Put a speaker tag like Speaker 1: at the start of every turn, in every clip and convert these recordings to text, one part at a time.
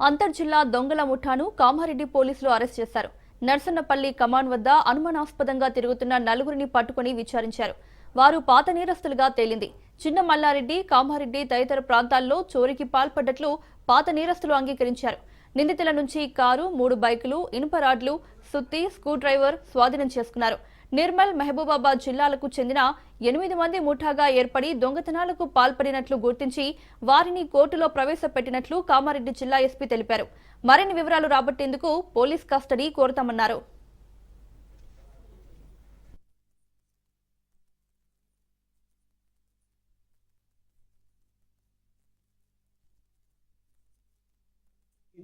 Speaker 1: అంతర్జిల్లా దొంగల ముఠాను కామారెడ్డి పోలీసులు అరెస్ట్ చేశారు. నర్సన్నపల్లి కమాన్ వద్ద అనుమానాస్పదంగా తిరుగుతున్న నలుగురిని పట్టుకుని విచారించారు. వారు పాత నేరస్తులుగా తేలింది. చిన్న మల్లారెడ్డి, కామారెడ్డి తదితర ప్రాంతాల్లో చోరీకి పాల్పడ్డట్లు పాత నేరస్తులు అంగీకరించారు. నిందితుల నుంచి కారు, 3 బైకులు, ఇనుప రాడ్లు, సుత్తి, స్క్రూ డ్రైవర్ స్వాధీనం చేసుకున్నారు. నిర్మల్, మహబూబాబాద్ జిల్లాలకు చెందిన 8 మంది ముఠాగా ఏర్పడి దొంగతనాలకు పాల్పడినట్లు గుర్తించి వారిని కోర్టులో ప్రవేశపెట్టినట్లు కామారెడ్డి జిల్లా ఎస్పీ తెలిపారు. మరిన్ని వివరాలు రాబట్టేందుకు పోలీస్ కస్టడీ కోరతామన్నారు.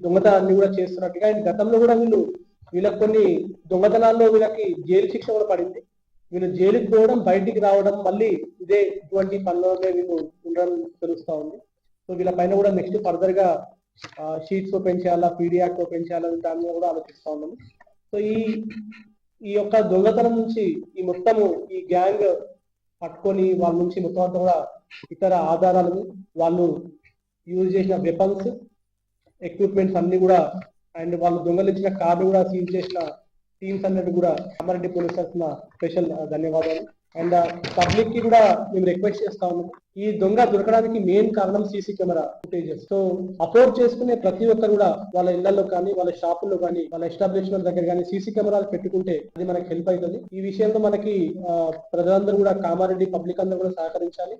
Speaker 2: దొంగతనాన్ని కూడా చేస్తున్నట్టుగా అండ్ గతంలో కూడా వీళ్ళకి కొన్ని దొంగతనాల్లో వీళ్ళకి జైలు శిక్ష కూడా పడింది. వీళ్ళు జైలుకి పోవడం, బయటికి రావడం, మళ్ళీ ఇటువంటి పనుల్లోనే వీళ్ళు ఉండడం తెలుస్తా ఉంది. సో వీళ్ళ పైన కూడా నెక్స్ట్ ఫర్దర్ గా షీట్స్ ఓపెన్ చేయాలా, పీడీ యాక్ట్ ఓపెన్ చేయాలని దాని మీద కూడా ఆలోచిస్తా ఉన్నాము. సో ఈ యొక్క దొంగతనం నుంచి ఈ మొత్తము ఈ గ్యాంగ్ పట్టుకొని వాళ్ళ నుంచి మొత్తం అంతా కూడా ఇతర ఆధారాలను, వాళ్ళు యూజ్ చేసిన వెపన్స్, ఎక్విప్మెంట్స్ అన్ని కూడా అండ్ వాళ్ళు దొంగలించిన కార్డు కూడా సీజ్ చేసిన టీమ్స్ అన్నట్టు కూడా కామారెడ్డి పోలీస్ తరఫున స్పెషల్ ధన్యవాదాలు. అండ్ పబ్లిక్ కి కూడా మేము రిక్వెస్ట్ చేస్తా ఉన్నాం, ఈ దొంగ దొరకడానికి మెయిన్ కారణం CC camera footages. So afford చేసుకునే ప్రతి ఒక్కరు కూడా వాళ్ళ ఇళ్లలో కానీ, వాళ్ళ షాపుల్లో కానీ, వాళ్ళ ఎస్టాబ్లిష్మెంట్ దగ్గర కానీ సీసీ కెమెరాలు పెట్టుకుంటే అది మనకి హెల్ప్ అవుతుంది. ఈ విషయంలో మనకి ప్రజలందరూ కూడా, కామారెడ్డి పబ్లిక్ అందరూ కూడా సహకరించాలి.